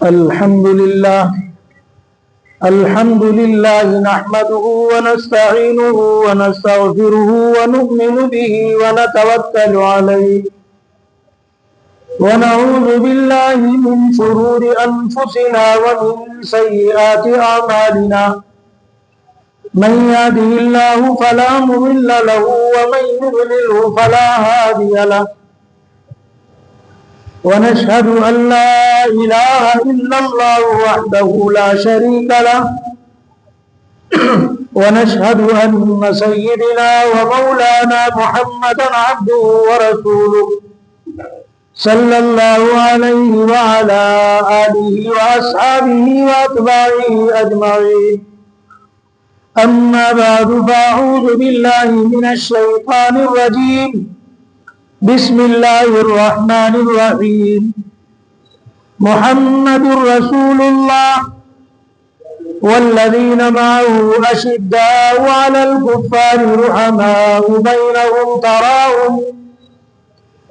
الحمد لله نحمده ونستعينه ونستغفره ونؤمن به ونتوكل عليه ونعوذ بالله من شرور أنفسنا ومن سيئات أعمالنا من يهده الله فلا مضل له ومن يضلله فلا هادي له ونشهد أن لا إله إلا الله وحده لا شريك له ونشهد أن سيدنا ومولانا محمدا عبده ورسوله صلى الله عليه وعلى آله وأصحابه وأتباعه أجمعين أما بعد فأعوذ بالله من الشيطان الرجيم بسم الله الرحمن الرحيم محمد رسول الله والذين معه أشداء على الكفار رحماء بينهم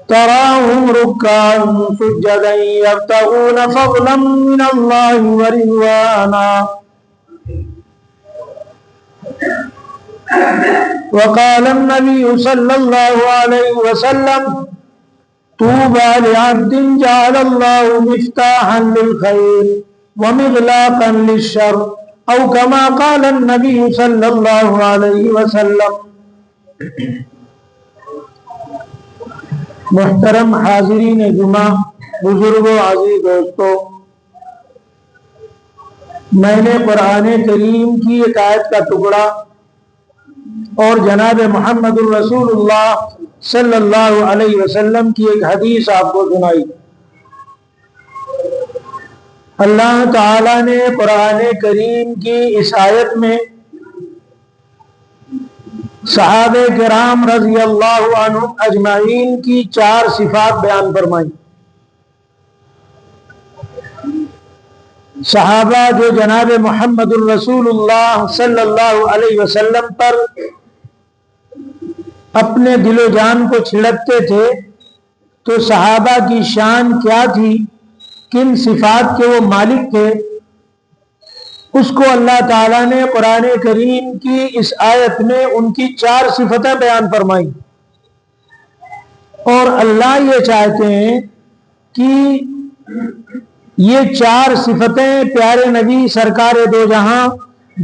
تراهم ركعا سجدا يبتغون فضلا من الله ورضوانا وقال النبي صلى الله عليه وسلم طوبى لعبد جعل الله مفتاحا للخير ومغلاقا للشر او كما قال النبي صلى الله عليه وسلم۔ محترم حاضرین جمعہ، بزرگوں، عزیز دوستوں، میں نے قرآن کریم کی ایک آیت کا ٹکڑا اور جناب محمد الرسول اللہ صلی اللہ علیہ وسلم کی ایک حدیث آپ کو سنائی۔ اللہ تعالی نے قرآن کریم کی اس آیت میں صحابہ کرام رضی اللہ عنہم اجمعین کی 4 صفات بیان فرمائی۔ صحابہ جو جناب محمد الرسول اللہ صلی اللہ علیہ وسلم پر اپنے دل و جان کو چھڑکتے تھے، تو صحابہ کی شان کیا تھی، کن صفات کے وہ مالک تھے، اس کو اللہ تعالیٰ نے قرآن کریم کی اس آیت میں ان کی 4 صفتیں بیان فرمائی۔ اور اللہ یہ چاہتے ہیں کہ یہ 4 صفتیں پیارے نبی سرکار دو جہاں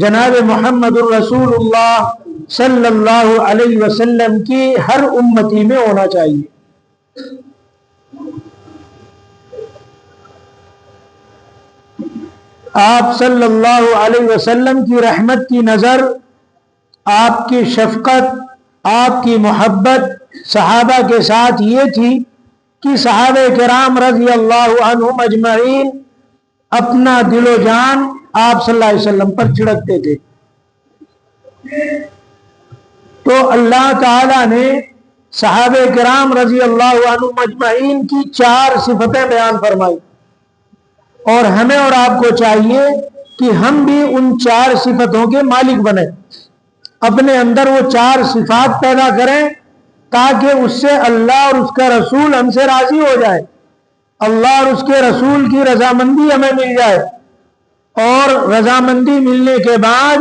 جناب محمد الرسول اللہ صلی اللہ علیہ وسلم کی ہر امتی میں ہونا چاہیے۔ آپ صلی اللہ علیہ وسلم کی رحمت کی نظر، آپ کی شفقت، آپ کی محبت صحابہ کے ساتھ یہ تھی کہ صحابہ کرام رضی اللہ عنہم اجمعین اپنا دل و جان آپ صلی اللہ علیہ وسلم پر چھڑکتے تھے۔ تو اللہ تعالی نے صحابہ کرام رضی اللہ عنہم اجمعین کی 4 صفتیں بیان فرمائی، اور ہمیں اور آپ کو چاہیے کہ ہم بھی ان 4 صفتوں کے مالک بنیں، اپنے اندر وہ 4 صفات پیدا کریں تاکہ اس سے اللہ اور اس کا رسول ہم سے راضی ہو جائے، اللہ اور اس کے رسول کی رضامندی ہمیں مل جائے، اور رضامندی ملنے کے بعد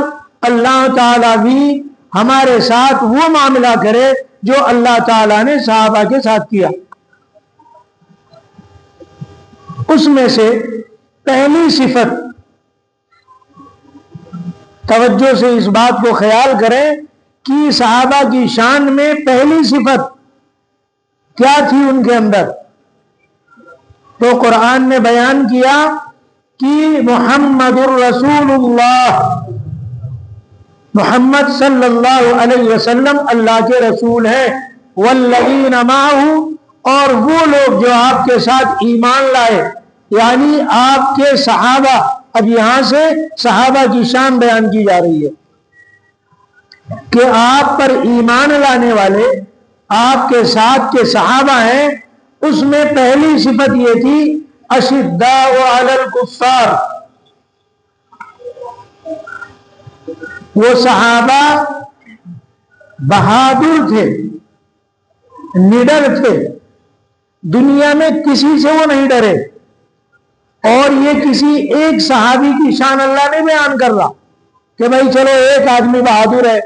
اللہ تعالیٰ بھی ہمارے ساتھ وہ معاملہ کرے جو اللہ تعالیٰ نے صحابہ کے ساتھ کیا۔ اس میں سے پہلی صفت، توجہ سے اس بات کو خیال کریں کہ صحابہ کی شان میں پہلی صفت کیا تھی ان کے اندر، تو قرآن نے بیان کیا کہ محمد الرسول اللہ، محمد صلی اللہ علیہ وسلم اللہ کے رسول ہیں، والذین معہ، اور وہ لوگ جو آپ کے ساتھ ایمان لائے، یعنی آپ کے صحابہ۔ اب یہاں سے صحابہ کی شان بیان کی جا رہی ہے کہ آپ پر ایمان لانے والے آپ کے ساتھ کے صحابہ ہیں۔ اس میں پہلی صفت یہ تھی اشداء علی الکفار، وہ صحابہ بہادر تھے، نڈر تھے، دنیا میں کسی سے وہ نہیں ڈرے، اور یہ کسی ایک صحابی کی شان اللہ نے بیان کر رہا کہ بھائی چلو ایک آدمی بہادر ہے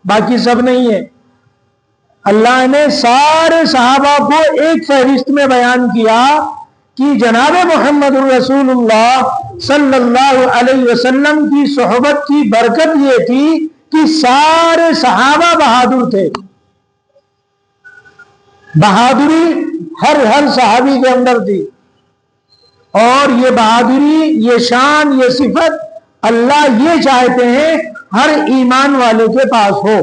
باقی سب نہیں ہے۔ اللہ نے سارے صحابہ کو ایک فہرست میں بیان کیا کہ جناب محمد رسول اللہ صلی اللہ علیہ وسلم کی صحبت کی برکت یہ تھی کہ سارے صحابہ بہادر تھے۔ بہادری ہر صحابی کے اندر تھی، اور یہ بہادری، یہ شان، یہ صفت اللہ یہ چاہتے ہیں ہر ایمان والے کے پاس ہو۔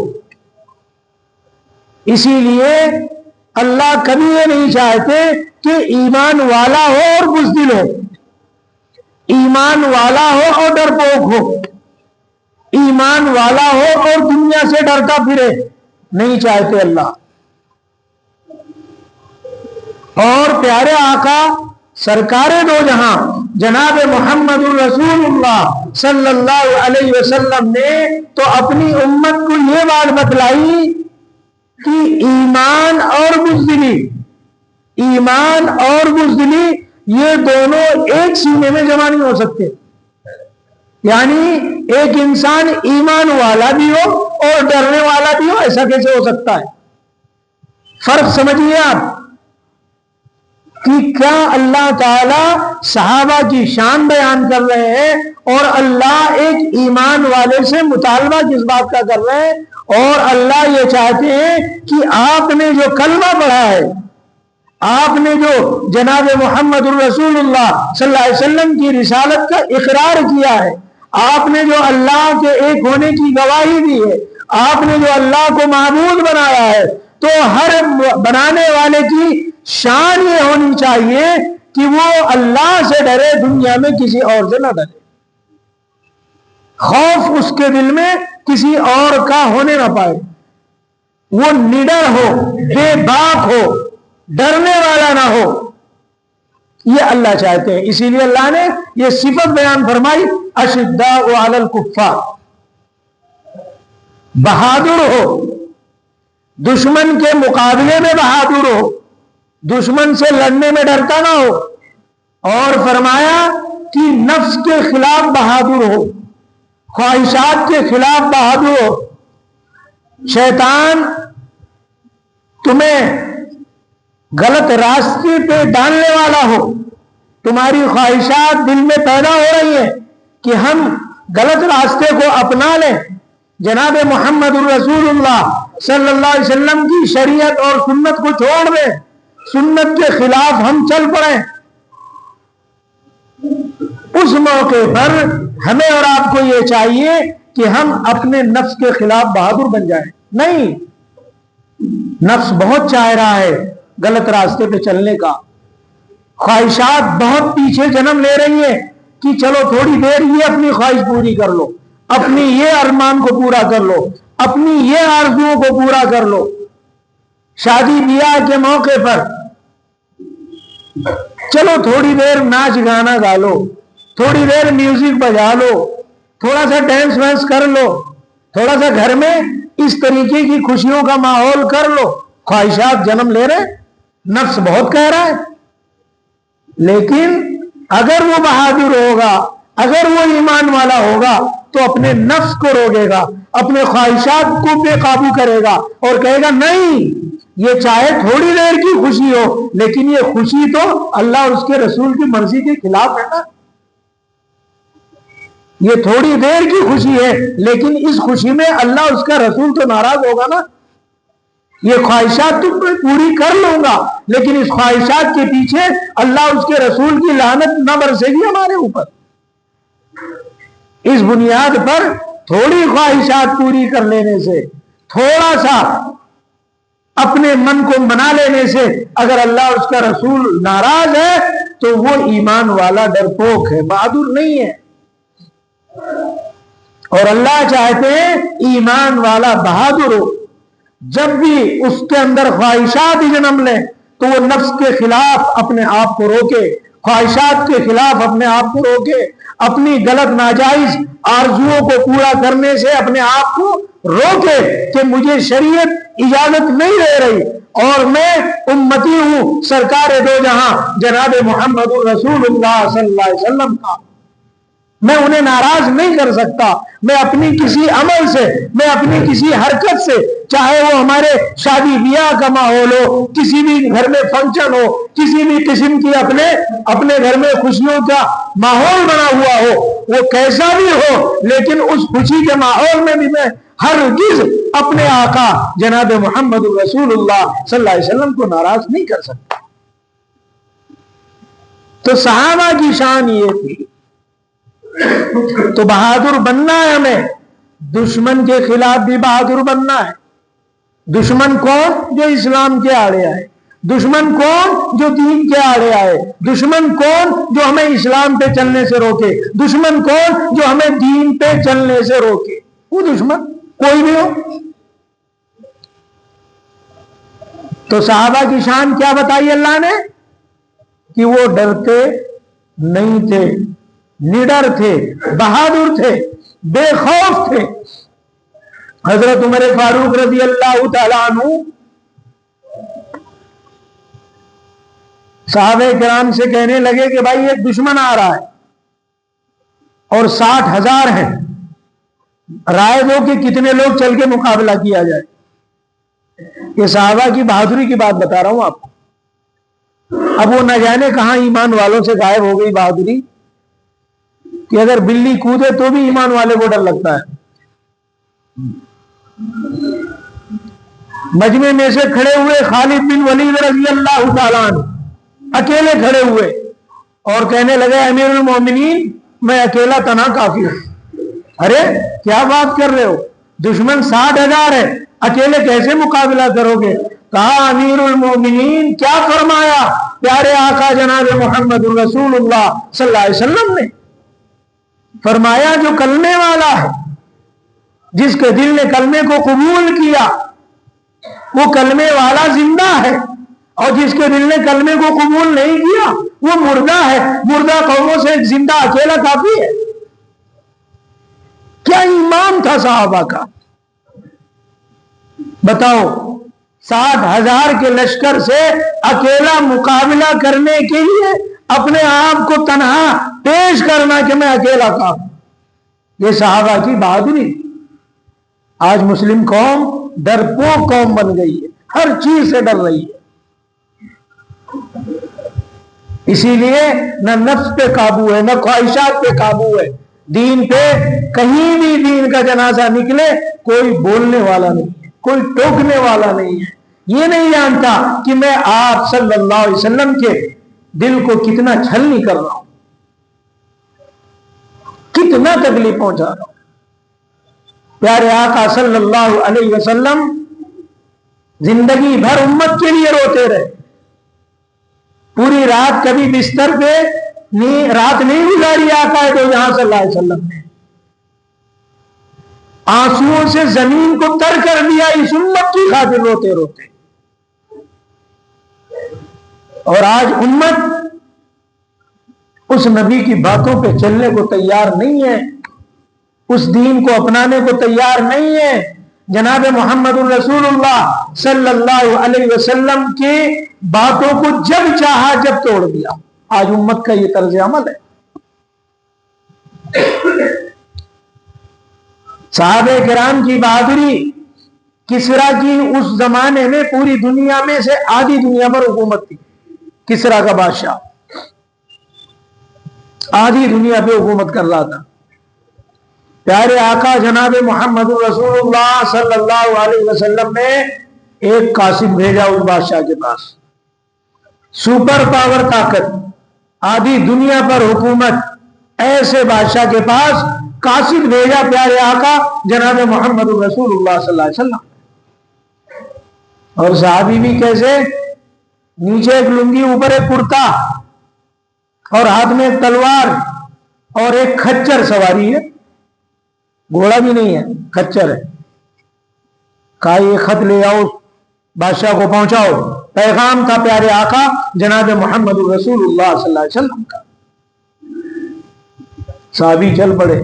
اسی لیے اللہ کبھی یہ نہیں چاہتے کہ ایمان والا ہو اور بزدل ہو، ایمان والا ہو اور ڈرپوک ہو، ایمان والا ہو اور دنیا سے ڈرتا پھرے، نہیں چاہتے اللہ۔ اور پیارے آقا سرکار دو جہاں جناب محمد رسول اللہ صلی اللہ علیہ وسلم نے تو اپنی امت کو یہ بات بتلائی کہ ایمان اور بزدلی، ایمان اور بزدلی یہ دونوں ایک سینے میں جمع نہیں ہو سکتے۔ یعنی ایک انسان ایمان والا بھی ہو اور ڈرنے والا بھی ہو، ایسا کیسے ہو سکتا ہے؟ فرق سمجھیے آپ کہ کیا اللہ تعالی صحابہ کی شان بیان کر رہے ہیں، اور اللہ ایک ایمان والے سے مطالبہ کس بات کا کر رہے ہیں، اور اللہ یہ چاہتے ہیں کہ آپ نے جو کلمہ پڑھا ہے، آپ نے جو جناب محمد رسول اللہ صلی اللہ علیہ وسلم کی رسالت کا اقرار کیا ہے، آپ نے جو اللہ کے ایک ہونے کی گواہی دی ہے، آپ نے جو اللہ کو معبود بنایا ہے، تو ہر بنانے والے کی شان یہ ہونی چاہیے کہ وہ اللہ سے ڈرے، دنیا میں کسی اور سے نہ ڈرے، خوف اس کے دل میں کسی اور کا ہونے نہ پائے، وہ نڈر ہو، بے باک ہو، ڈرنے والا نہ ہو، یہ اللہ چاہتے ہیں۔ اسی لیے اللہ نے یہ صفت بیان فرمائی، اشداء علی الکفار، بہادر ہو، دشمن کے مقابلے میں بہادر ہو، دشمن سے لڑنے میں ڈرتا نہ ہو، اور فرمایا کہ نفس کے خلاف بہادر ہو، خواہشات کے خلاف بہادر ہو۔ شیطان تمہیں غلط راستے پہ ڈالنے والا ہو، تمہاری خواہشات دل میں پیدا ہو رہی ہیں کہ ہم غلط راستے کو اپنا لیں، جناب محمد رسول اللہ صلی اللہ علیہ وسلم کی شریعت اور سنت کو چھوڑ دیں، سنت کے خلاف ہم چل پڑیں، اس موقع پر ہمیں اور آپ کو یہ چاہیے کہ ہم اپنے نفس کے خلاف بہادر بن جائیں۔ نہیں، نفس بہت چاہ رہا ہے غلط راستے پہ چلنے کا، خواہشات بہت پیچھے جنم لے رہی ہیں کہ چلو تھوڑی دیر یہ اپنی خواہش پوری کر لو، اپنی یہ ارمان کو پورا کر لو، اپنی یہ آرزوؤں کو پورا کر لو۔ شادی بیاہ کے موقع پر چلو تھوڑی دیر ناچ گانا گا لو، تھوڑی دیر میوزک بجا لو، تھوڑا سا ڈانس وینس کر لو، تھوڑا سا گھر میں اس طریقے کی خوشیوں کا ماحول کر لو۔ خواہشات جنم لے رہے، نفس بہت کہہ رہا ہے، لیکن اگر وہ بہادر ہوگا، اگر وہ ایمان والا ہوگا تو اپنے نفس کو روکے گا، اپنے خواہشات کو بے قابو کرے گا اور کہے گا نہیں، یہ چاہے تھوڑی دیر کی خوشی ہو لیکن یہ خوشی تو اللہ اور اس کے رسول کی مرضی کے خلاف ہے نا۔ یہ تھوڑی دیر کی خوشی ہے لیکن اس خوشی میں اللہ اس کا رسول تو ناراض ہوگا نا۔ یہ خواہشات تو میں پوری کر لوں گا لیکن اس خواہشات کے پیچھے اللہ اس کے رسول کی لعنت نہ برسے گی ہمارے اوپر۔ اس بنیاد پر تھوڑی خواہشات پوری کر لینے سے، تھوڑا سا اپنے من کو منا لینے سے اگر اللہ اور اس کا رسول ناراض ہے تو وہ ایمان والا ڈرپوک ہے، بہادر نہیں ہے۔ اور اللہ چاہتے ہیں ایمان والا بہادر ہو۔ جب بھی اس کے اندر خواہشات جنم لیں تو وہ نفس کے خلاف اپنے آپ کو روکے، خواہشات کے خلاف اپنے آپ کو روکے، اپنی غلط ناجائز آرزوؤں کو پورا کرنے سے اپنے آپ کو روکے کہ مجھے شریعت اجازت نہیں دے رہی اور میں امتی ہوں سرکار دو جہاں جناب محمد رسول اللہ صلی اللہ علیہ وسلم کا، میں انہیں ناراض نہیں کر سکتا۔ میں اپنی کسی عمل سے، میں اپنی کسی حرکت سے، چاہے وہ ہمارے شادی بیاہ کا ماحول ہو، کسی بھی گھر میں فنکشن ہو، کسی بھی قسم کی اپنے گھر میں خوشیوں کا ماحول بنا ہوا ہو، وہ کیسا بھی ہو، لیکن اس خوشی کے ماحول میں بھی میں ہرگز اپنے آقا جناب محمد رسول اللہ صلی اللہ علیہ وسلم کو ناراض نہیں کر سکتا۔ تو صحابہ کی شان یہ تھی۔ تو بہادر بننا ہے ہمیں، دشمن کے خلاف بھی بہادر بننا ہے۔ دشمن کون؟ جو اسلام کے آڑے آئے، دشمن کون؟ جو دین کے آڑے آئے، دشمن کون؟ جو ہمیں اسلام پہ چلنے سے روکے، دشمن کون؟ جو ہمیں دین پہ چلنے سے روکے۔ وہ دشمن کوئی بھی ہو۔ تو صحابہ کی شان کیا بتائی اللہ نے؟ کہ وہ ڈرتے نہیں تھے، نڈر تھے، بہادر تھے، بے خوف تھے۔ حضرت عمر فاروق رضی اللہ تعالیٰ عنہ صحابہ کرام سے کہنے لگے کہ بھائی ایک دشمن آ رہا ہے اور 60,000 ہیں، رائے دو کہ کتنے لوگ چل کے مقابلہ کیا جائے۔ یہ صحابہ کی بہادری کی بات بتا رہا ہوں آپ کو۔ اب وہ نہ جانے کہاں ایمان والوں سے غائب ہو گئی بہادری، کہ اگر بلی کودے تو بھی ایمان والے کو ڈر لگتا ہے۔ مجمع میں سے کھڑے ہوئے خالد بن ولید رضی اللہ تعالیٰ عنہ، اکیلے کھڑے ہوئے اور کہنے لگے امیر المومنین میں اکیلا تنہا کافی ہوں۔ ارے کیا بات کر رہے ہو، دشمن 60,000 ہے، اکیلے کیسے مقابلہ کرو گے؟ کہا امیر المومنین کیا فرمایا پیارے آقا جناب محمد رسول اللہ صلی اللہ علیہ وسلم نے؟ فرمایا جو کلمے والا ہے، جس کے دل نے کلمے کو قبول کیا وہ کلمے والا زندہ ہے، اور جس کے دل نے کلمے کو قبول نہیں کیا وہ مردہ ہے۔ مردہ قوموں سے زندہ اکیلا کافی ہے۔ کیا ایمان تھا صحابہ کا! بتاؤ 60,000 کے لشکر سے اکیلا مقابلہ کرنے کے لیے اپنے آپ کو تنہا پیش کرنا کہ میں اکیلا کافی، یہ صحابہ کی بہادری۔ آج مسلم قوم ڈرپوک قوم بن گئی ہے، ہر چیز سے ڈر رہی ہے۔ اسی لیے نہ نفس پہ قابو ہے، نہ خواہشات پہ قابو ہے۔ دین پہ کہیں بھی دین کا جنازہ نکلے کوئی بولنے والا نہیں ہے، کوئی ٹوکنے والا نہیں ہے، یہ نہیں جانتا کہ میں آپ صلی اللہ علیہ وسلم کے دل کو کتنا چھلنی کر رہا ہوں، کتنا تکلیف پہنچا رہا ہوں۔ پیارے آقا صلی اللہ علیہ وسلم زندگی بھر امت کے لیے روتے رہے، پوری رات کبھی بستر پہ رات نہیں گزاری آقا تو یہاں صلی اللہ علیہ وسلم نے، آنسوؤں سے زمین کو تر کر دیا اس امت کی خاطر روتے روتے۔ اور آج امت اس نبی کی باتوں پہ چلنے کو تیار نہیں ہے، اس دین کو اپنانے کو تیار نہیں ہے۔ جناب محمد رسول اللہ صلی اللہ علیہ وسلم کی باتوں کو جب چاہا جب توڑ دیا۔ آج امت کا یہ طرز عمل ہے۔ صحابہ کرام کی بہادری، کسرا کی اس زمانے میں پوری دنیا میں سے آدھی دنیا پر حکومت تھی، کسرا کا بادشاہ آدھی دنیا پہ حکومت کر رہا تھا۔ پیارے آقا جناب محمد رسول اللہ صلی اللہ علیہ وسلم نے ایک قاصد بھیجا اس بادشاہ کے پاس، سپر پاور طاقت، آدھی دنیا پر حکومت، ایسے بادشاہ کے پاس قاصد بھیجا پیارے آقا جناب محمد رسول اللہ صلی اللہ علیہ وسلم۔ اور صحابی بھی کیسے، نیچے ایک لنگی اوپر ایک کرتا اور ہاتھ میں ایک تلوار اور ایک کھچر سواری ہے، گھوڑا بھی نہیں ہے، کھچر ہے۔ کہا یہ خط لے آؤ بادشاہ کو پہنچاؤ، پیغام تھا پیارے آقا جناب محمد رسول اللہ صلی اللہ علیہ وسلم کا۔ صحابی چل پڑے،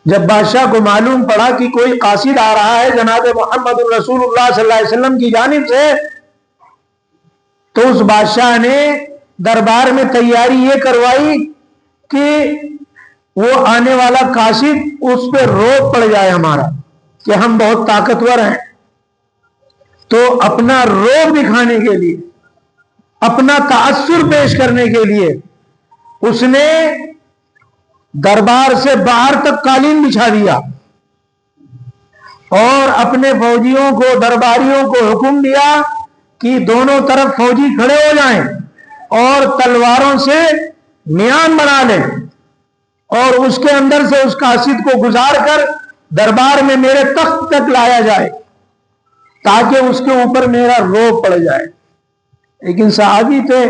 جب بادشاہ کو معلوم پڑا کہ کوئی قاصد آ رہا ہے جناب محمد رسول اللہ صلی اللہ علیہ وسلم کی جانب سے، تو اس بادشاہ نے دربار میں تیاری یہ کروائی کہ وہ آنے والا قاصد اس پہ روب پڑ جائے ہمارا کہ ہم بہت طاقتور ہیں. تو اپنا روب دکھانے کے لیے، اپنا تاثر پیش کرنے کے لیے اس نے دربار سے باہر تک قالین بچھا دیا اور اپنے فوجیوں کو، درباریوں کو حکم دیا کہ دونوں طرف فوجی کھڑے ہو جائیں اور تلواروں سے میان بنا لیں اور اس کے اندر سے اس قاصد کو گزار کر دربار میں میرے تخت تک لایا جائے تاکہ اس کے اوپر میرا روب پڑ جائے. لیکن صحابی تھے،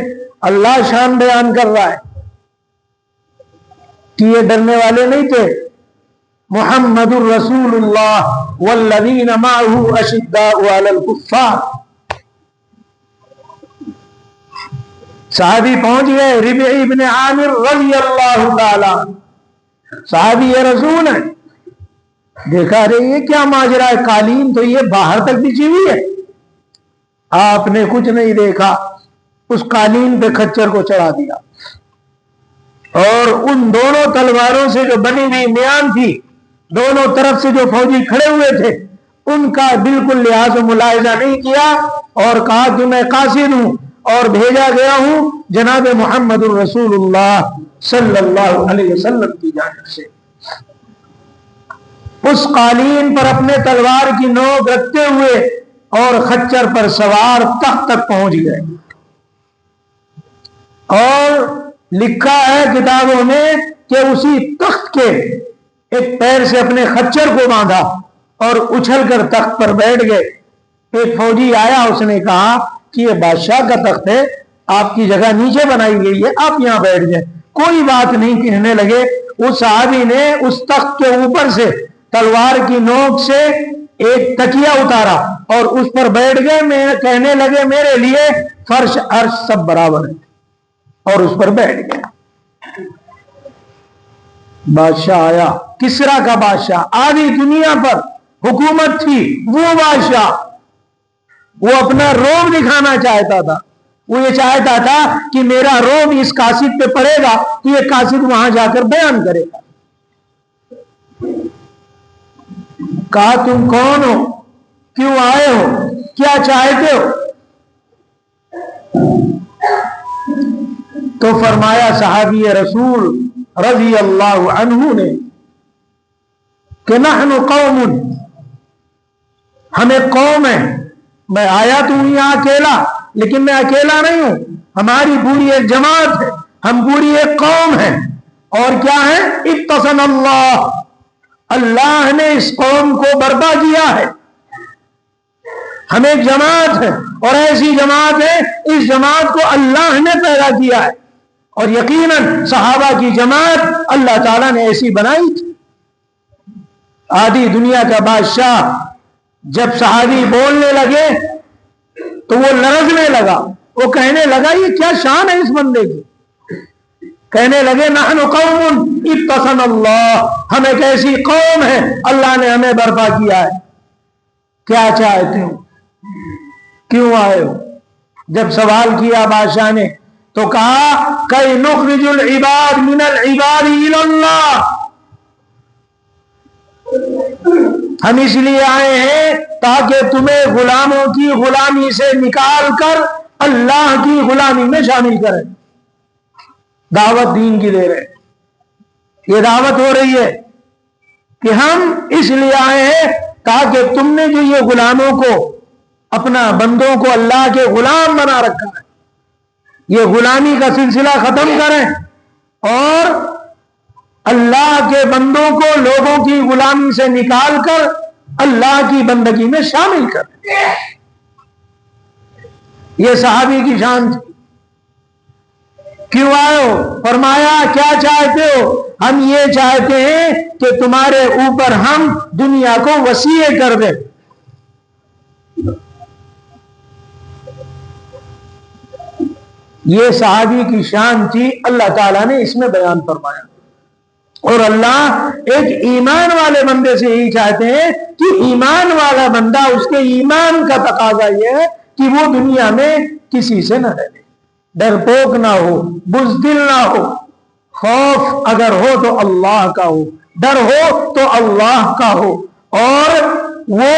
اللہ شان بیان کر رہا ہے کہ یہ ڈرنے والے نہیں تھے. محمد الرسول اللہ والذین معه اشداء علی الکفار. صحابی پہنچ گئے، ربعی ابن عامر رضی اللہ تعالی، صحابی یہ رسول ہے. دیکھا رہے یہ کیا ماجرا ہے، قالین تو یہ باہر تک بچھی ہوئی ہے. آپ نے کچھ نہیں دیکھا، اس قالین پہ کھچر کو چڑھا دیا اور ان دونوں تلواروں سے جو بنی ہوئی میان تھی، دونوں طرف سے جو فوجی کھڑے ہوئے تھے، ان کا بالکل لحاظ و ملاحظہ نہیں کیا اور کہا کہ میں قاصد ہوں اور بھیجا گیا ہوں جناب محمد الرسول اللہ صلی اللہ علیہ وسلم کی جانب سے. اس قالین پر اپنے تلوار کی نوک رکھتے ہوئے اور خچر پر سوار تخت تک پہنچ گئے. اور لکھا ہے کتابوں میں کہ اسی تخت کے ایک پیر سے اپنے خچر کو باندھا اور اچھل کر تخت پر بیٹھ گئے. ایک فوجی آیا، اس نے کہا کہ یہ بادشاہ کا تخت ہے، آپ کی جگہ نیچے بنائی گئی ہے، آپ یہاں بیٹھ جائیں. کوئی بات نہیں کہنے لگے. اس صحابی نے اس تخت کے اوپر سے تلوار کی نوک سے ایک تکیہ اتارا اور اس پر بیٹھ گئے. میں کہنے لگے میرے لیے فرش عرش سب برابر ہے، اور اس پر بیٹھ گئے. بادشاہ آیا، کسرا کا بادشاہ، آدھی دنیا پر حکومت تھی وہ بادشاہ. وہ اپنا روب دکھانا چاہتا تھا. وہ یہ چاہتا تھا کہ میرا روب اس قاصد پہ پڑے گا تو یہ قاصد وہاں جا کر بیان کرے گا. کہا تم کون ہو، کیوں آئے ہو، کیا چاہتے ہو؟ تو فرمایا صحابی رسول رضی اللہ عنہ نے کہ نحن قوم، ہمیں قوم ہے. میں آیا تو ہوں یہاں اکیلا، لیکن میں اکیلا نہیں ہوں، ہماری پوری ایک جماعت ہے، ہم پوری ایک قوم ہیں. اور کیا ہے؟ اتصل اللہ، اللہ نے اس قوم کو برپا کیا ہے. ہم ایک جماعت ہے اور ایسی جماعت ہے، اس جماعت کو اللہ نے پیدا کیا ہے. اور یقیناً صحابہ کی جماعت اللہ تعالیٰ نے ایسی بنائی تھی. آدھی دنیا کا بادشاہ جب صحابی بولنے لگے تو وہ لرزنے لگا. وہ کہنے لگا یہ کیا شان ہے اس بندے کی. کہنے لگے نحن قوم اتصل اللہ، ہم ایک ایسی قوم ہے اللہ نے ہمیں برپا کیا ہے. کیا چاہتے ہو، کیوں آئے ہو؟ جب سوال کیا بادشاہ نے تو کہا کہ نخرج العباد من العباد الی اللہ، ہم اس لیے آئے ہیں تاکہ تمہیں غلاموں کی غلامی سے نکال کر اللہ کی غلامی میں شامل کریں. دعوت دین کی دے رہے، یہ دعوت ہو رہی ہے کہ ہم اس لیے آئے ہیں تاکہ تم نے جو یہ غلاموں کو، اپنا بندوں کو اللہ کے غلام بنا رکھا ہے، یہ غلامی کا سلسلہ ختم کریں اور اللہ کے بندوں کو لوگوں کی غلامی سے نکال کر اللہ کی بندگی میں شامل کریں. یہ صحابی کی شان تھی. کیوں آئے ہو؟ فرمایا کیا چاہتے ہو؟ ہم یہ چاہتے ہیں کہ تمہارے اوپر ہم دنیا کو وسیع کر دیں. یہ صحابی کی شان تھی، اللہ تعالیٰ نے اس میں بیان فرمایا. اور اللہ ایک ایمان والے بندے سے یہی چاہتے ہیں کہ ایمان والا بندہ، اس کے ایمان کا تقاضا یہ ہے کہ وہ دنیا میں کسی سے نہ ڈرے، ڈرپوک نہ ہو، بزدل نہ ہو، خوف اگر ہو تو اللہ کا ہو، ڈر ہو تو اللہ کا ہو، اور وہ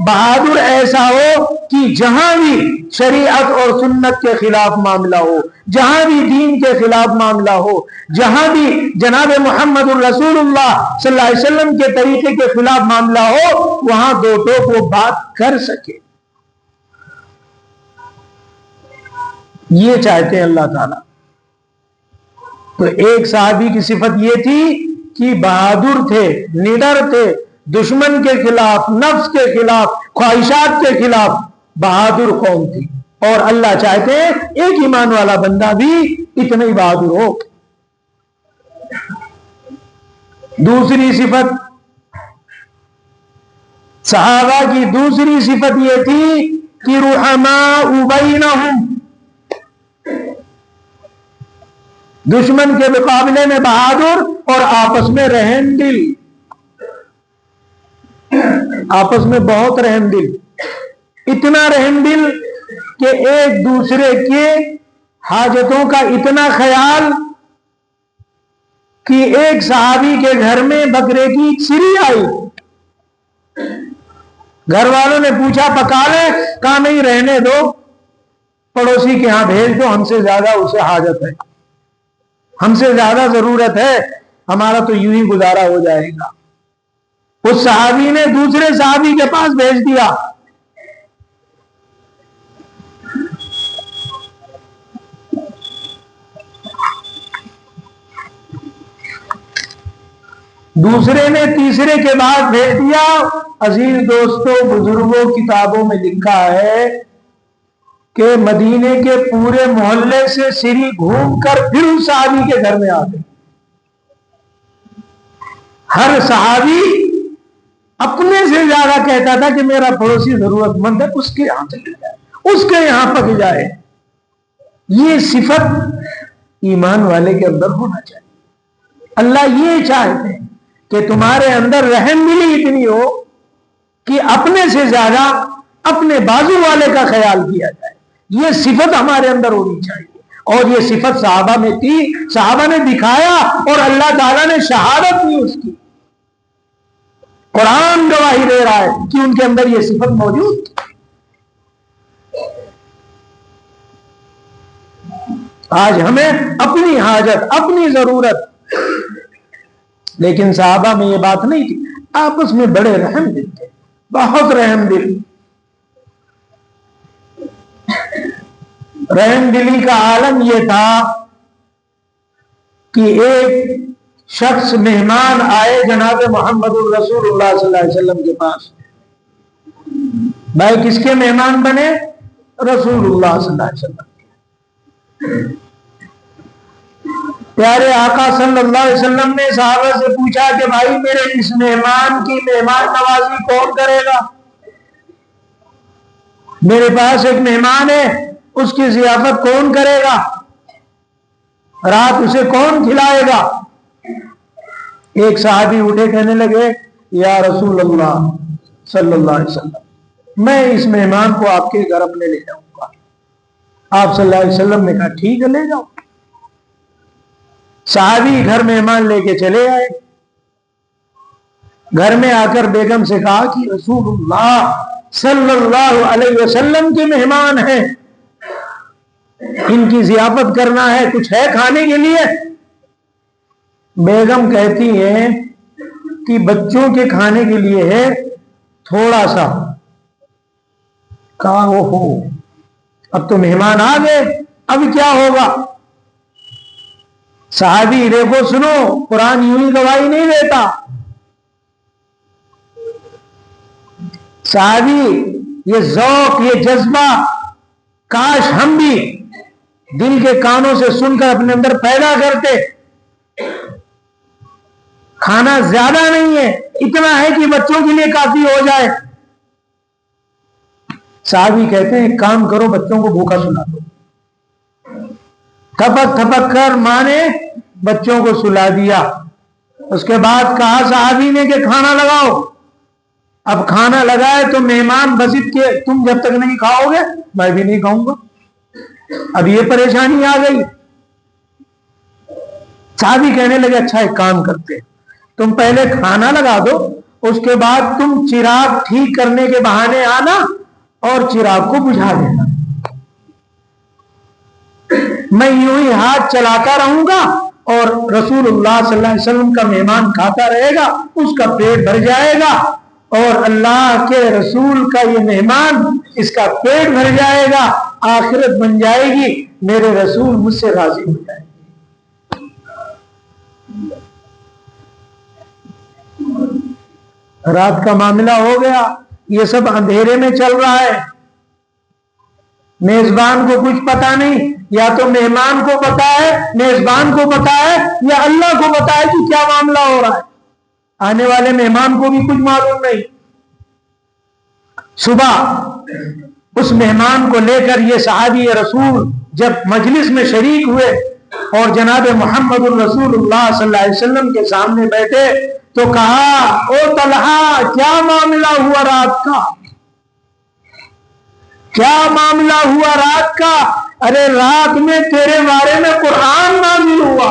بہادر ایسا ہو کہ جہاں بھی شریعت اور سنت کے خلاف معاملہ ہو، جہاں بھی دین کے خلاف معاملہ ہو، جہاں بھی جناب محمد الرسول اللہ صلی اللہ علیہ وسلم کے طریقے کے خلاف معاملہ ہو، وہاں دو ٹوک وہ بات کر سکے. یہ چاہتے ہیں اللہ تعالیٰ. تو ایک صحابی کی صفت یہ تھی کہ بہادر تھے، نڈر تھے، دشمن کے خلاف، نفس کے خلاف، خواہشات کے خلاف بہادر قوم تھی. اور اللہ چاہتے ہیں ایک ایمان والا بندہ بھی اتنا ہی بہادر ہو. دوسری صفت صحابہ کی، دوسری صفت یہ تھی کہ رحماء بینہم، دشمن کے مقابلے میں بہادر اور آپس میں رحم دل، آپس میں بہت رحم دل، اتنا رحم دل کہ ایک دوسرے کے حاجتوں کا اتنا خیال کہ ایک صحابی کے گھر میں بکرے کی سری آئی، گھر والوں نے پوچھا پکا لے، کہا نہیں رہنے دو، پڑوسی کے ہاں بھیج دو، ہم سے زیادہ اسے حاجت ہے، ہم سے زیادہ ضرورت ہے، ہمارا تو یوں ہی گزارا ہو جائے گا. اس صحابی نے دوسرے صحابی کے پاس بھیج دیا. دوسرے نے تیسرے کے بعد بھیج دیا. عزیز دوستوں، بزرگوں کتابوں میں لکھا ہے کہ مدینے کے پورے محلے سے سری گھوم کر پھر اس صحابی کے گھر میں آ گئے. ہر صحابی اپنے سے زیادہ کہتا تھا کہ میرا پڑوسی ضرورت مند ہے، اس کے یہاں چلے جائے، اس کے یہاں پک جائے. یہ صفت ایمان والے کے اندر ہونا چاہیے. اللہ یہ چاہتے ہیں کہ تمہارے اندر رحم دلی اتنی ہو کہ اپنے سے زیادہ اپنے بازو والے کا خیال کیا جائے. یہ صفت ہمارے اندر ہونی چاہیے، اور یہ صفت صحابہ میں تھی. صحابہ نے دکھایا اور اللہ تعالیٰ نے شہادت دی اس کی. قرآن گواہی دے رہا ہے کہ ان کے اندر یہ صفت موجود تھی. آج ہمیں اپنی حاجت، اپنی ضرورت، لیکن صحابہ میں یہ بات نہیں تھی. آپس میں بڑے رحم دل تھے، بہت رحم دل. رحم دلی کا عالم یہ تھا کہ ایک شخص مہمان آئے جناب محمد الرسول اللہ صلی اللہ علیہ وسلم کے پاس. بھائی کس کے مہمان بنے؟ رسول اللہ صلی اللہ علیہ وسلم. پیارے آقا صلی اللہ علیہ وسلم نے صحابہ سے پوچھا کہ بھائی میرے اس مہمان کی مہمان نوازی کون کرے گا؟ میرے پاس ایک مہمان ہے، اس کی ضیافت کون کرے گا؟ رات اسے کون کھلائے گا؟ ایک صحابی اٹھے کہنے لگے یا رسول اللہ صلی اللہ علیہ وسلم، میں اس مہمان کو آپ کے گھر اپنے لے جاؤں گا. آپ صلی اللہ علیہ وسلم نے کہا ٹھیک ہے لے جاؤ. صحابی گھر مہمان لے کے چلے آئے. گھر میں آ کر بیگم سے کہا کہ رسول اللہ صلی اللہ علیہ وسلم کے مہمان ہیں، ان کی ضیافت کرنا ہے، کچھ ہے کھانے کے لیے؟ بیگم کہتی ہیں کہ بچوں کے کھانے کے لیے ہے تھوڑا سا. کہا ہو اب تو مہمان آ گئے، اب کیا ہوگا؟ صحابی دیکھو سنو، قرآن یوں ہی گواہی نہیں دیتا. صحابی یہ ذوق، یہ جذبہ کاش ہم بھی دل کے کانوں سے سن کر اپنے اندر پیدا کرتے. کھانا زیادہ نہیں ہے، اتنا ہے کہ بچوں کے لیے کافی ہو جائے. صحابی کہتے ہیں ایک کام کرو، بچوں کو بھوکا سلا دو. تھپک تھپک کر ماں نے بچوں کو سلا دیا. اس کے بعد کہا صحابی نے کہ کھانا لگاؤ. اب کھانا لگائے تو مہمان بزد کے تم جب تک نہیں کھاؤ گے میں بھی نہیں کھاؤں گا. اب یہ پریشانی آ گئی. صحابی کہنے لگے اچھا ایک کام کرتے, تم پہلے کھانا لگا دو, اس کے بعد تم چراغ ٹھیک کرنے کے بہانے آنا اور چراغ کو بجھا دینا. میں یوں ہی ہاتھ چلاتا رہوں گا اور رسول اللہ صلی اللہ علیہ وسلم کا مہمان کھاتا رہے گا, اس کا پیٹ بھر جائے گا, اور اللہ کے رسول کا یہ مہمان اس کا پیٹ بھر جائے گا, آخرت بن جائے گی, میرے رسول مجھ سے راضی ہو جائے گے. رات کا معاملہ ہو گیا, یہ سب اندھیرے میں چل رہا ہے, میزبان کو کچھ پتا نہیں, یا تو مہمان کو پتا ہے, میزبان کو پتا ہے, یا اللہ کو پتا ہے کہ کیا معاملہ ہو رہا ہے. آنے والے مہمان کو بھی کچھ معلوم نہیں. صبح اس مہمان کو لے کر یہ صحابی رسول جب مجلس میں شریک ہوئے اور جناب محمد الرسول اللہ صلی اللہ علیہ وسلم کے سامنے بیٹھے تو کہا او طلحہ کیا معاملہ ہوا رات کا, کیا معاملہ ہوا رات کا؟ ارے رات میں تیرے بارے میں قرآن نازل ہوا.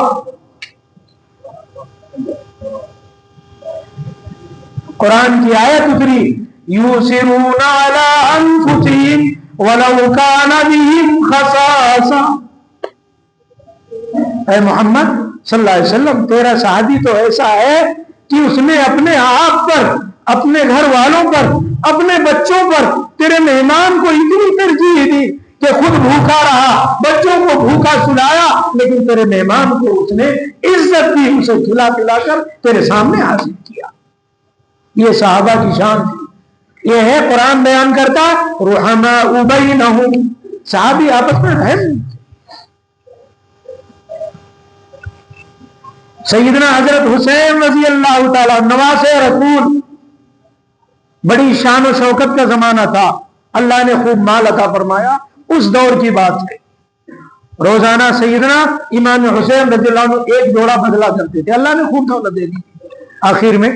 قرآن کی آیت اتری, یوسرون علی انفسہم ولو کان بہم خصاصہ. اے محمد صلی اللہ علیہ وسلم, تیرا صحابی تو ایسا ہے کہ اس نے اپنے آپ پر, اپنے گھر والوں پر, اپنے بچوں پر تیرے مہمان کو اتنی ترجیح دی کہ خود بھوکا رہا, بچوں کو بھوکا سلایا, لیکن تیرے مہمان کو اس نے عزت دی, اسے کھلا پلا کر تیرے سامنے حاضر کیا. یہ صحابہ کی شان تھی. یہ ہے قرآن بیان کرتا رحماء بینہم, صحابی آپس میں رحم. سیدنا حضرت حسین رضی اللہ تعالیٰ نواسے رسول, بڑی شان و شوکت کا زمانہ تھا, اللہ نے خوب مال عطا فرمایا. اس دور کی بات ہے, روزانہ سیدنا امام حسین رضی اللہ عنہ ایک جوڑا بدلا کرتے تھے, اللہ نے خوب دولت دے دی. آخر میں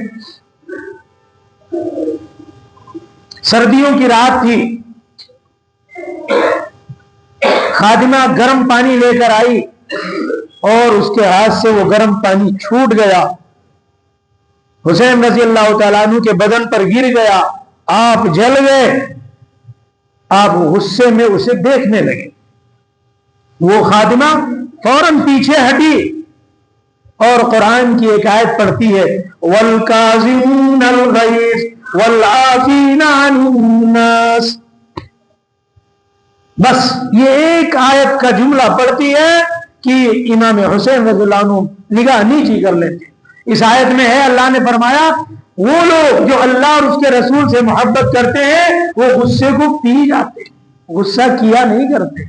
سردیوں کی رات تھی, خادمہ گرم پانی لے کر آئی اور اس کے ہاتھ سے وہ گرم پانی چھوٹ گیا, حسین رضی اللہ تعالیٰ عنہ کے بدن پر گر گیا, آپ جل گئے. آپ غصے میں اسے دیکھنے لگے. وہ خادمہ فوراً پیچھے ہٹی اور قرآن کی ایک آیت پڑھتی ہے, وَالْكَاظِمِينَ الْغَيْظَ وَالْعَافِينَ عَنِ النَّاسِ. بس یہ ایک آیت کا جملہ پڑھتی ہے کہ امام حسین رضی اللہ عنہ نگاہ نیچی کر لیتے. اس آیت میں ہے, اللہ نے فرمایا وہ لوگ جو اللہ اور اس کے رسول سے محبت کرتے ہیں وہ غصے کو پی جاتے, غصہ کیا نہیں کرتے.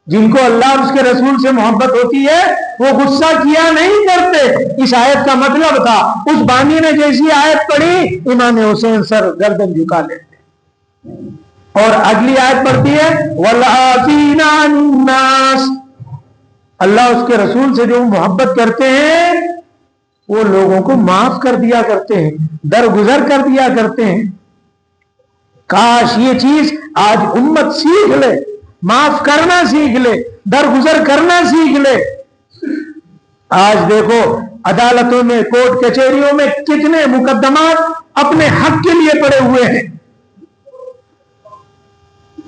جن کو اللہ اور اس کے رسول سے محبت ہوتی ہے وہ غصہ کیا نہیں کرتے. اس آیت کا مطلب تھا, اس بانی نے جیسی آیت پڑھی امام حسین سر گردن جھکا لیتے. اور اگلی آیت پڑھتی ہے وَالْعَافِينَ عَنِ النَّاسِ. اللہ اس کے رسول سے جو محبت کرتے ہیں وہ لوگوں کو معاف کر دیا کرتے ہیں, درگزر کر دیا کرتے ہیں. کاش یہ چیز آج امت سیکھ لے, معاف کرنا سیکھ لے, درگزر کرنا سیکھ لے. آج دیکھو عدالتوں میں, کورٹ کچہریوں میں کتنے مقدمات اپنے حق کے لیے پڑے ہوئے ہیں.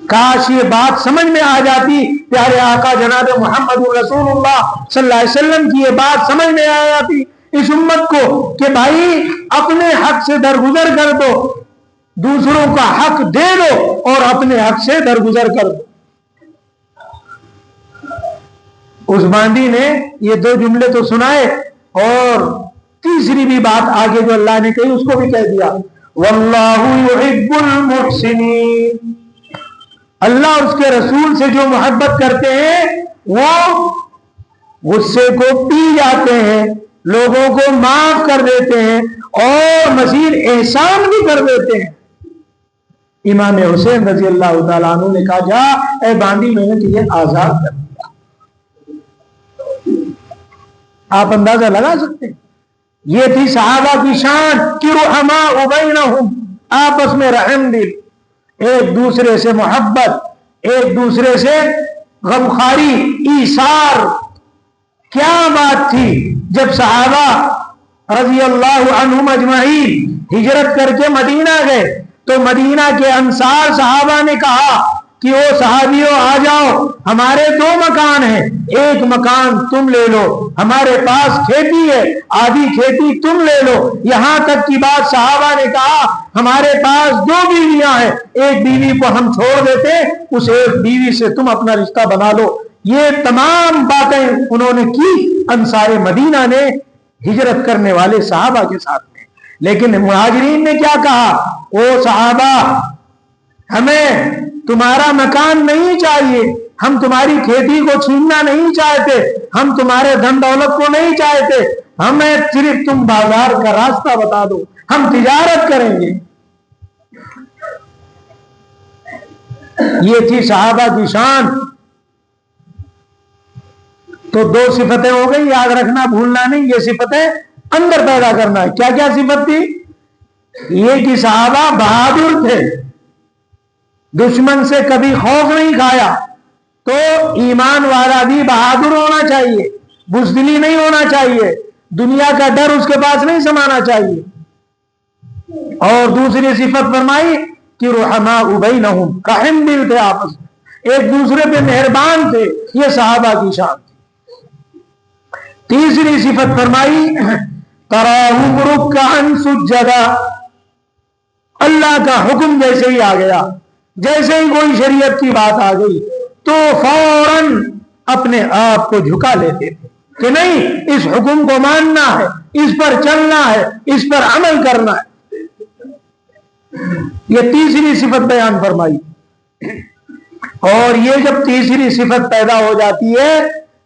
کاش یہ بات سمجھ میں آ جاتی, پیارے آقا جناب محمد رسول اللہ صلی اللہ علیہ وسلم کی یہ بات سمجھ میں آ جاتی اس امت کو کہ بھائی اپنے حق سے درگزر کر دو, دوسروں کا حق دے دو اور اپنے حق سے درگزر کر دو. اس باندی نے یہ دو جملے تو سنائے اور تیسری بھی بات آگے جو اللہ نے کہی اس کو بھی کہہ دیا, واللہ یحب المحسنین. اللہ اور اس کے رسول سے جو محبت کرتے ہیں وہ غصے کو پی جاتے ہیں, لوگوں کو معاف کر دیتے ہیں اور مزید احسان بھی کر دیتے ہیں. امام حسین رضی اللہ تعالیٰ عنہ نے کہا جا اے باندی میں نے تجھے آزاد کر دیا. آپ اندازہ لگا سکتے ہیں یہ تھی صحابہ کی شان کہ رحماء بینہم، آپس میں رحم دل، ایک دوسرے سے محبت، ایک دوسرے سے غمخواری، ایثار۔ کیا بات تھی جب صحابہ رضی اللہ عنہم اجمعین ہجرت کر کے مدینہ گئے تو مدینہ کے انصار صحابہ نے کہا کہ او صحابیوں آ جاؤ، ہمارے 2 مکان ہیں، ایک مکان تم لے لو، ہمارے پاس کھیتی ہے، آدھی کھیتی تم لے لو۔ یہاں تک کی بات صحابہ نے کہا ہمارے پاس 2 بیویاں ہیں، ایک بیوی کو ہم چھوڑ دیتے، اس ایک بیوی سے تم اپنا رشتہ بنا لو۔ یہ تمام باتیں انہوں نے کی انصار مدینہ نے ہجرت کرنے والے صحابہ کے ساتھ میں۔ لیکن مہاجرین نے کیا کہا؟ او صحابہ، ہمیں تمہارا مکان نہیں چاہیے، ہم تمہاری کھیتی کو چھیننا نہیں چاہتے، ہم تمہارے دھن دولت کو نہیں چاہتے، ہمیں صرف تم بازار کا راستہ بتا دو، ہم تجارت کریں گے۔ یہ تھی صحابہ کی شان۔ تو 2 صفتیں ہو گئی، یاد رکھنا بھولنا نہیں، یہ صفتیں اندر پیدا کرنا ہے۔ کیا کیا صفت تھی؟ یہ کہ صحابہ بہادر تھے، دشمن سے کبھی خوف نہیں کھایا۔ تو ایمان والا بھی بہادر ہونا چاہیے، بزدلی نہیں ہونا چاہیے، دنیا کا ڈر اس کے پاس نہیں سمانا چاہیے۔ اور دوسری صفت فرمائی کہ رحماء بینہم، رحم دل تھے، آپس میں ایک دوسرے پہ مہربان تھے۔ یہ صحابہ کی شان تھی۔ تیسری صفت فرمائی تراہم رکعا سجدا، اللہ کا حکم جیسے ہی آ گیا، جیسے ہی کوئی شریعت کی بات آ گئی تو فوراً اپنے آپ کو جھکا لیتے تھے کہ نہیں، اس حکم کو ماننا ہے، اس پر چلنا ہے، اس پر عمل کرنا ہے۔ یہ تیسری صفت بیان فرمائی۔ اور یہ جب تیسری صفت پیدا ہو جاتی ہے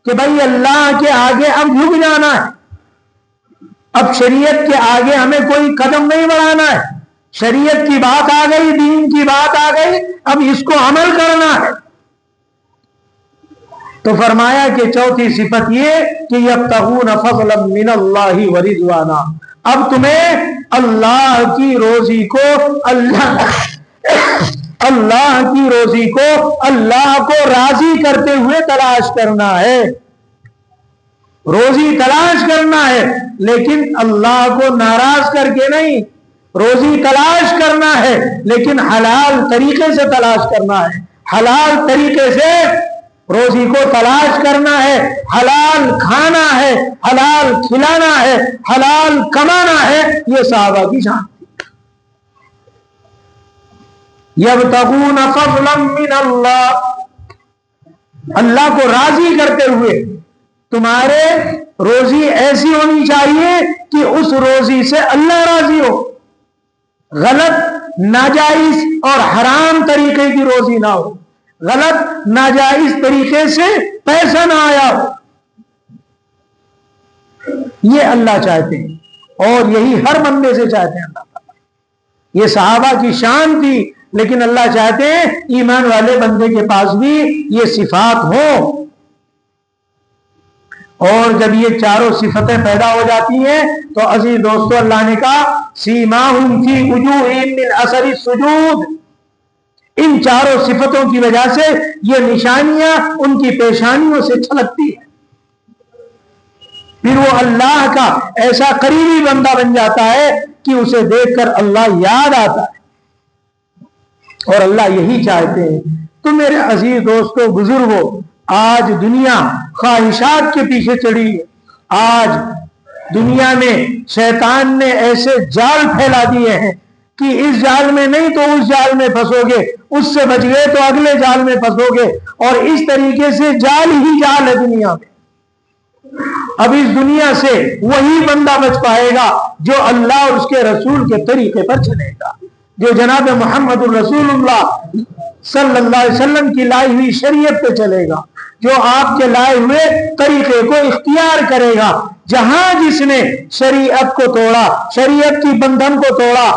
کہ بھائی اللہ کے آگے اب جھک جانا ہے، اب شریعت کے آگے ہمیں کوئی قدم نہیں بڑھانا ہے، شریعت کی بات آ گئی، دین کی بات آ گئی، اب اس کو عمل کرنا ہے۔ تو فرمایا کہ چوتھی صفت یہ کہ یبتغون فضلا من اللہ ورضوانا، اب تمہیں اللہ کی روزی کو اللہ کو راضی کرتے ہوئے تلاش کرنا ہے، روزی تلاش کرنا ہے، لیکن اللہ کو ناراض کر کے نہیں۔ روزی تلاش کرنا ہے لیکن حلال طریقے سے تلاش کرنا ہے، حلال طریقے سے روزی کو تلاش کرنا ہے، حلال کھانا ہے، حلال کھلانا ہے، حلال کمانا ہے۔ یہ صحابہ کی شان تھی۔ یبتغون فضلا من اللہ، اللہ کو راضی کرتے ہوئے تمہارے روزی ایسی ہونی چاہیے کہ اس روزی سے اللہ راضی ہو، غلط ناجائز اور حرام طریقے کی روزی نہ ہو، غلط ناجائز طریقے سے پیسہ نہ آیا ہو۔ یہ اللہ چاہتے ہیں اور یہی ہر بندے سے چاہتے ہیں اللہ تعالیٰ۔ یہ صحابہ کی شان تھی، لیکن اللہ چاہتے ہیں ایمان والے بندے کے پاس بھی یہ صفات ہوں۔ اور جب یہ چاروں صفتیں پیدا ہو جاتی ہیں تو عزیز دوستو، اللہ نے کہا سیماہم فی وجوہہم من اثر السجود، ان چاروں صفتوں کی وجہ سے یہ نشانیاں ان کی پیشانیوں سے چھلکتی ہیں، پھر وہ اللہ کا ایسا قریبی بندہ بن جاتا ہے کہ اسے دیکھ کر اللہ یاد آتا ہے، اور اللہ یہی چاہتے ہیں۔ تو میرے عزیز دوستو، بزرگوں، آج دنیا خواہشات کے پیچھے چڑھی ہے۔ آج دنیا میں شیطان نے ایسے جال پھیلا دیے ہیں کہ اس جال میں نہیں تو اس جال میں پھنسو گے، اس سے بچ گئے تو اگلے جال میں پھنسو گے، اور اس طریقے سے جال ہی جال ہے دنیا میں۔ اب اس دنیا سے وہی بندہ بچ پائے گا جو اللہ اور اس کے رسول کے طریقے پر چلے گا، جو جناب محمد الرسول اللہ صلی اللہ علیہ وسلم کی لائی ہوئی شریعت پہ چلے گا، جو آپ کے لائے ہوئے طریقے کو اختیار کرے گا۔ جہاں جس نے شریعت کو توڑا، شریعت کی بندھن کو توڑا،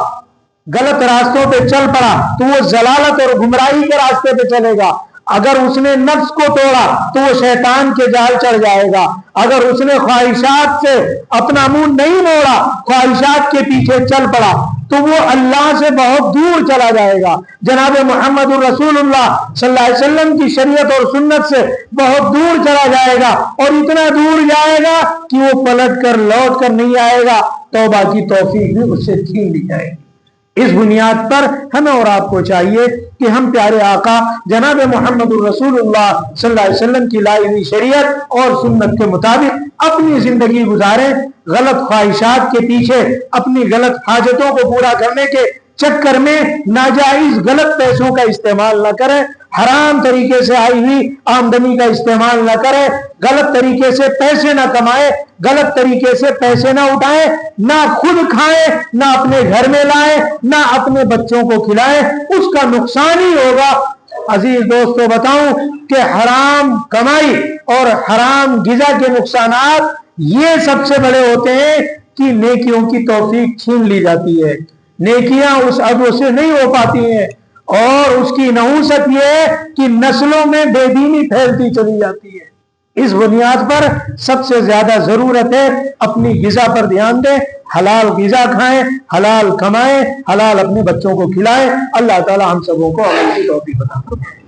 غلط راستوں پہ چل پڑا، تو وہ ضلالت اور گمراہی کے راستے پہ چلے گا۔ اگر اس نے نفس کو توڑا تو وہ شیطان کے جال چڑھ جائے گا، اگر اس نے خواہشات سے اپنا منہ نہیں موڑا، خواہشات کے پیچھے چل پڑا، تو وہ اللہ سے بہت دور چلا جائے گا، جناب محمد الرسول اللہ صلی اللہ علیہ وسلم کی شریعت اور سنت سے بہت دور چلا جائے گا، اور اتنا دور جائے گا کہ وہ پلٹ کر لوٹ کر نہیں آئے گا، توبہ کی توفیق بھی اس سے چھین لی جائے گی۔ اس بنیاد پر ہمیں اور آپ کو چاہیے کہ ہم پیارے آقا جناب محمد الرسول اللہ صلی اللہ علیہ وسلم کی لائی ہوئی شریعت اور سنت کے مطابق اپنی زندگی گزاریں، غلط خواہشات کے پیچھے اپنی غلط حاجتوں کو پورا کرنے کے چکر میں ناجائز غلط پیسوں کا استعمال نہ کریں، حرام طریقے سے آئی ہوئی آمدنی کا استعمال نہ کریں، غلط طریقے سے پیسے نہ کمائیں، غلط طریقے سے پیسے نہ اٹھائیں، نہ خود کھائیں، نہ اپنے گھر میں لائیں، نہ اپنے بچوں کو کھلائیں، اس کا نقصان ہی ہوگا۔ عزیز دوستو بتاؤں کہ حرام کمائی اور حرام غذا کے نقصانات یہ سب سے بڑے ہوتے ہیں کہ نیکیوں کی توفیق چھین لی جاتی ہے، نیکیاں اس عدو سے نہیں ہو پاتی ہیں، اور اس کی نحوست یہ ہے کہ نسلوں میں بے دینی پھیلتی چلی جاتی ہے۔ اس بنیاد پر سب سے زیادہ ضرورت ہے اپنی غذا پر دھیان دیں، حلال غذا کھائیں، حلال کمائیں، حلال اپنے بچوں کو کھلائیں۔ اللہ تعالی ہم سبوں کو عمل کی توفیق عطا فرمائے۔